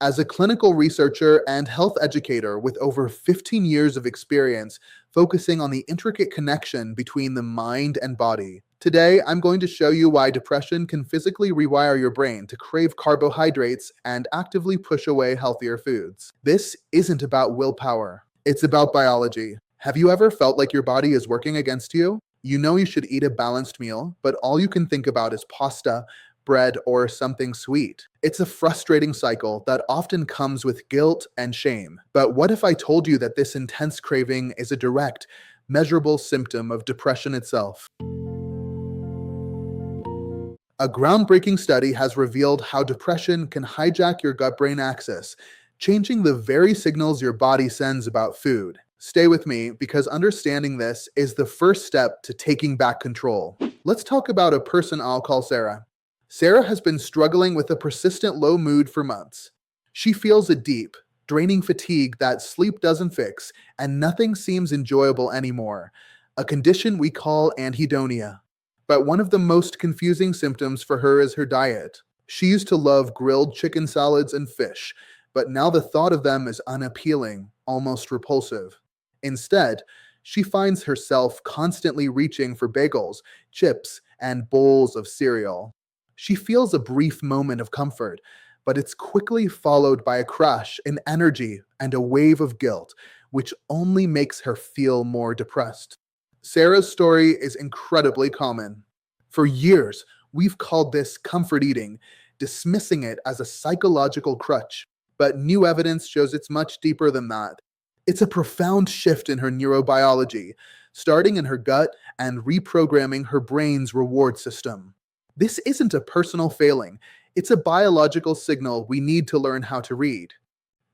As a clinical researcher and health educator with over 15 years of experience focusing on the intricate connection between the mind and body, today I'm going to show you why depression can physically rewire your brain to crave carbohydrates and actively push away healthier foods. This isn't about willpower, it's about biology. Have you ever felt like your body is working against you? You know you should eat a balanced meal, but all you can think about is pasta, bread, or something sweet. It's a frustrating cycle that often comes with guilt and shame. But what if I told you that this intense craving is a direct, measurable symptom of depression itself? A groundbreaking study has revealed how depression can hijack your gut-brain axis, changing the very signals your body sends about food. Stay with me, because understanding this is the first step to taking back control. Let's talk about a person I'll call Sarah. Sarah has been struggling with a persistent low mood for months. She feels a deep, draining fatigue that sleep doesn't fix, and nothing seems enjoyable anymore, a condition we call anhedonia. But one of the most confusing symptoms for her is her diet. She used to love grilled chicken salads and fish, but now the thought of them is unappealing, almost repulsive. Instead, she finds herself constantly reaching for bagels, chips, and bowls of cereal. She feels a brief moment of comfort, but it's quickly followed by a crash in energy and a wave of guilt, which only makes her feel more depressed. Sarah's story is incredibly common. For years, we've called this comfort eating, dismissing it as a psychological crutch, but new evidence shows it's much deeper than that. It's a profound shift in her neurobiology, starting in her gut and reprogramming her brain's reward system. This isn't a personal failing, it's a biological signal we need to learn how to read.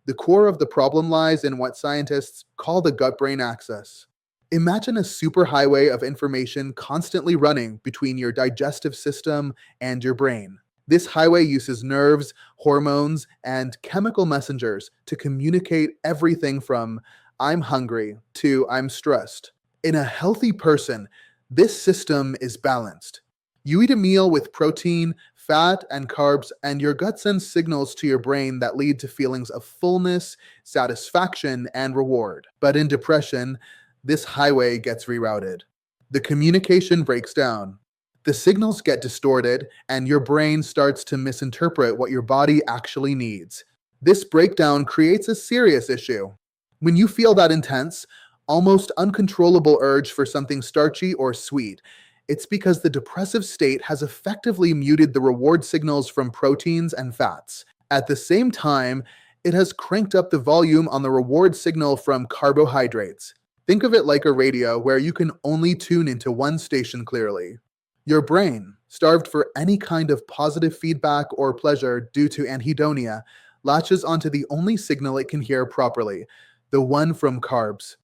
The core of the problem lies in what scientists call the gut-brain axis. Imagine a superhighway of information constantly running between your digestive system and your brain. This highway uses nerves, hormones, and chemical messengers to communicate everything from "I'm hungry" to "I'm stressed." In a healthy person, this system is balanced. You eat a meal with protein, fat, and carbs, and your gut sends signals to your brain that lead to feelings of fullness, satisfaction, and reward. But in depression, this highway gets rerouted. The communication breaks down. The signals get distorted, and your brain starts to misinterpret what your body actually needs. This breakdown creates a serious issue. When you feel that intense, almost uncontrollable urge for something starchy or sweet, it's because the depressive state has effectively muted the reward signals from proteins and fats. At the same time, it has cranked up the volume on the reward signal from carbohydrates. Think of it like a radio where you can only tune into one station clearly. Your brain, starved for any kind of positive feedback or pleasure due to anhedonia, latches onto the only signal it can hear properly, the one from carbs.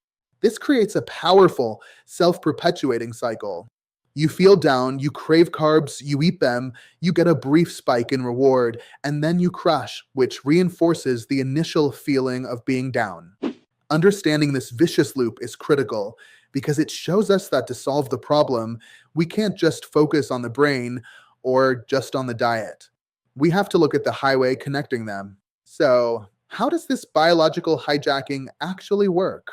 This creates a powerful, self-perpetuating cycle. You feel down, you crave carbs, you eat them, you get a brief spike in reward, and then you crash, which reinforces the initial feeling of being down. Understanding this vicious loop is critical because it shows us that to solve the problem, we can't just focus on the brain or just on the diet. We have to look at the highway connecting them. So, how does this biological hijacking actually work?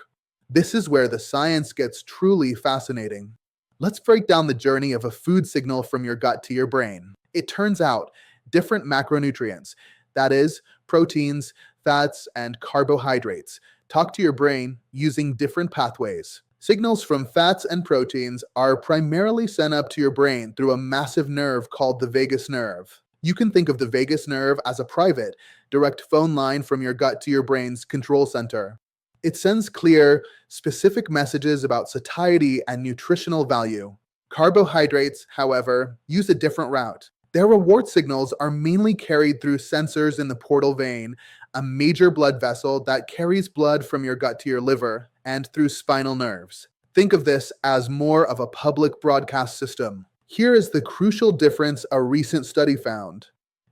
This is where the science gets truly fascinating. Let's break down the journey of a food signal from your gut to your brain. It turns out different macronutrients, that is, proteins, fats, and carbohydrates, talk to your brain using different pathways. Signals from fats and proteins are primarily sent up to your brain through a massive nerve called the vagus nerve. You can think of the vagus nerve as a private, direct phone line from your gut to your brain's control center. It sends clear, specific messages about satiety and nutritional value. Carbohydrates, however, use a different route. Their reward signals are mainly carried through sensors in the portal vein, a major blood vessel that carries blood from your gut to your liver, and through spinal nerves. Think of this as more of a public broadcast system. Here is the crucial difference a recent study found.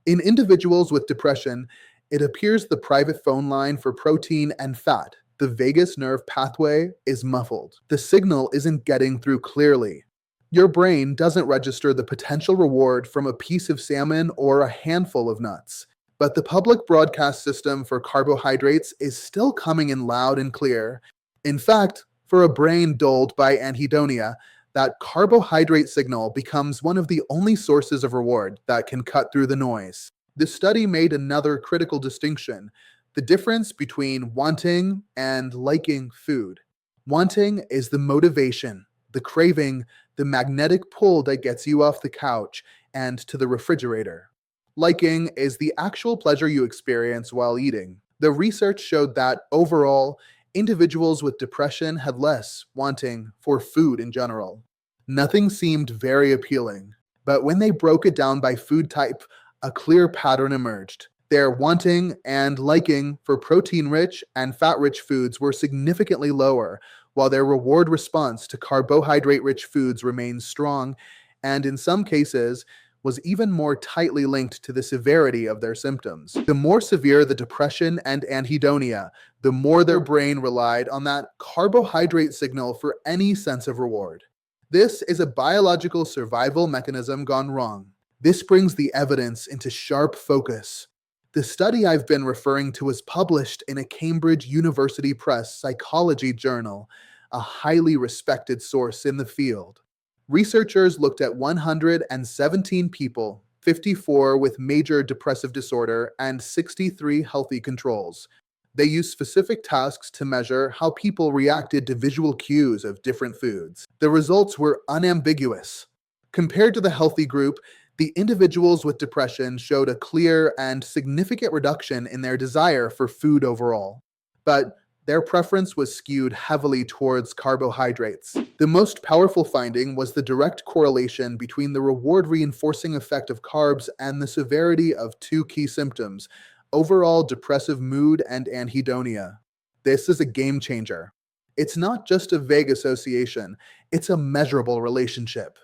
In individuals with depression, it appears the private phone line for protein and fat, the vagus nerve pathway, is muffled. The signal isn't getting through clearly. Your brain doesn't register the potential reward from a piece of salmon or a handful of nuts. But the public broadcast system for carbohydrates is still coming in loud and clear. In fact, for a brain dulled by anhedonia, that carbohydrate signal becomes one of the only sources of reward that can cut through the noise. The study made another critical distinction: the difference between wanting and liking food. Wanting is the motivation, the craving, the magnetic pull that gets you off the couch and to the refrigerator. Liking is the actual pleasure you experience while eating. The research showed that overall, individuals with depression had less wanting for food in general. Nothing seemed very appealing, but when they broke it down by food type, a clear pattern emerged. Their wanting and liking for protein-rich and fat-rich foods were significantly lower, while their reward response to carbohydrate-rich foods remained strong, and in some cases, was even more tightly linked to the severity of their symptoms. The more severe the depression and anhedonia, the more their brain relied on that carbohydrate signal for any sense of reward. This is a biological survival mechanism gone wrong. This brings the evidence into sharp focus. The study I've been referring to was published in a Cambridge University Press psychology journal, a highly respected source in the field. Researchers looked at 117 people, 54 with major depressive disorder and 63 healthy controls. They used specific tasks to measure how people reacted to visual cues of different foods. The results were unambiguous. Compared to the healthy group, the individuals with depression showed a clear and significant reduction in their desire for food overall. But their preference was skewed heavily towards carbohydrates. The most powerful finding was the direct correlation between the reward-reinforcing effect of carbs and the severity of two key symptoms: overall depressive mood and anhedonia. This is a game changer. It's not just a vague association, it's a measurable relationship.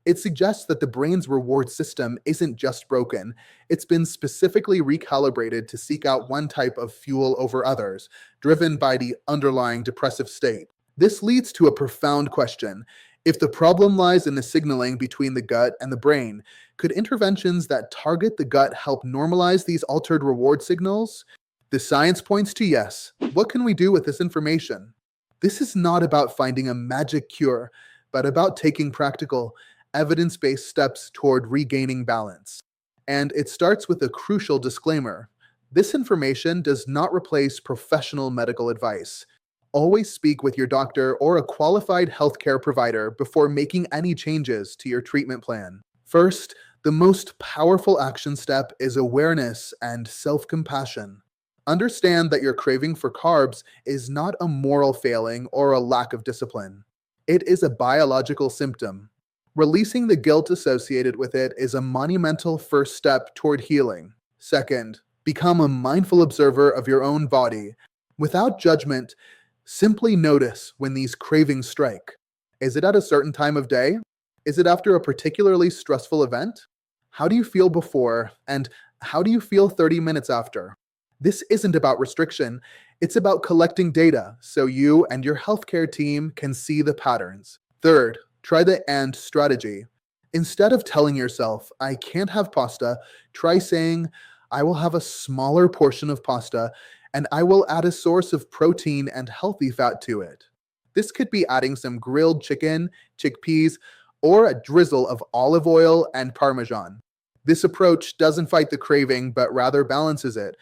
It suggests that the brain's reward system isn't just broken, it's been specifically recalibrated to seek out one type of fuel over others, driven by the underlying depressive state. This leads to a profound question. If the problem lies in the signaling between the gut and the brain, could interventions that target the gut help normalize these altered reward signals? The science points to yes. What can we do with this information? This is not about finding a magic cure, but about taking practical, evidence-based steps toward regaining balance. And it starts with a crucial disclaimer. This information does not replace professional medical advice. Always speak with your doctor or a qualified healthcare provider before making any changes to your treatment plan. First, the most powerful action step is awareness and self-compassion. Understand that your craving for carbs is not a moral failing or a lack of discipline. It is a biological symptom. Releasing the guilt associated with it is a monumental first step toward healing. Second, become a mindful observer of your own body. Without judgment, simply notice when these cravings strike. Is it at a certain time of day? Is it after a particularly stressful event? How do you feel before, and how do you feel 30 minutes after? This isn't about restriction, it's about collecting data so you and your healthcare team can see the patterns. Third, try the "and" strategy. Instead of telling yourself, "I can't have pasta," try saying, "I will have a smaller portion of pasta, and I will add a source of protein and healthy fat to it." This could be adding some grilled chicken, chickpeas, or a drizzle of olive oil and Parmesan. This approach doesn't fight the craving, but rather balances it,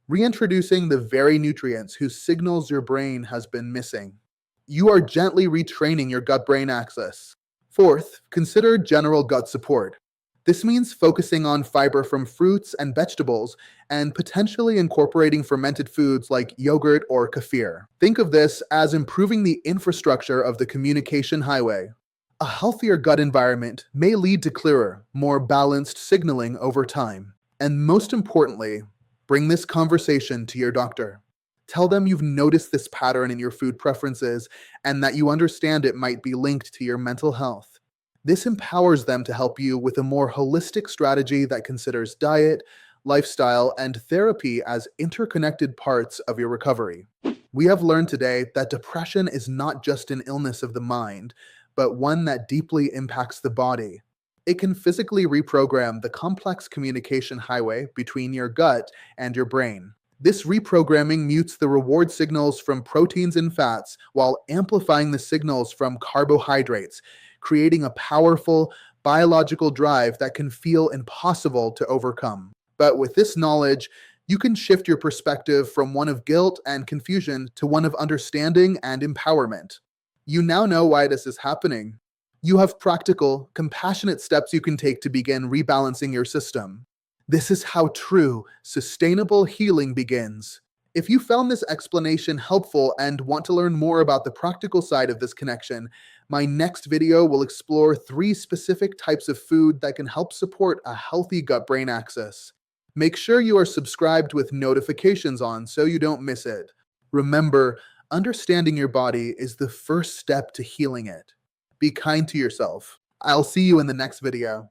reintroducing the very nutrients whose signals your brain has been missing. You are gently retraining your gut-brain axis. Fourth, consider general gut support. This means focusing on fiber from fruits and vegetables and potentially incorporating fermented foods like yogurt or kefir. Think of this as improving the infrastructure of the communication highway. A healthier gut environment may lead to clearer, more balanced signaling over time. And most importantly, bring this conversation to your doctor. Tell them you've noticed this pattern in your food preferences and that you understand it might be linked to your mental health. This empowers them to help you with a more holistic strategy that considers diet, lifestyle, and therapy as interconnected parts of your recovery. We have learned today that depression is not just an illness of the mind, but one that deeply impacts the body. It can physically reprogram the complex communication highway between your gut and your brain. This reprogramming mutes the reward signals from proteins and fats while amplifying the signals from carbohydrates, creating a powerful biological drive that can feel impossible to overcome. But with this knowledge, you can shift your perspective from one of guilt and confusion to one of understanding and empowerment. You now know why this is happening. You have practical, compassionate steps you can take to begin rebalancing your system. This is how true, sustainable healing begins. If you found this explanation helpful and want to learn more about the practical side of this connection, my next video will explore 3 specific types of food that can help support a healthy gut-brain axis. Make sure you are subscribed with notifications on so you don't miss it. Remember, understanding your body is the first step to healing it. Be kind to yourself. I'll see you in the next video.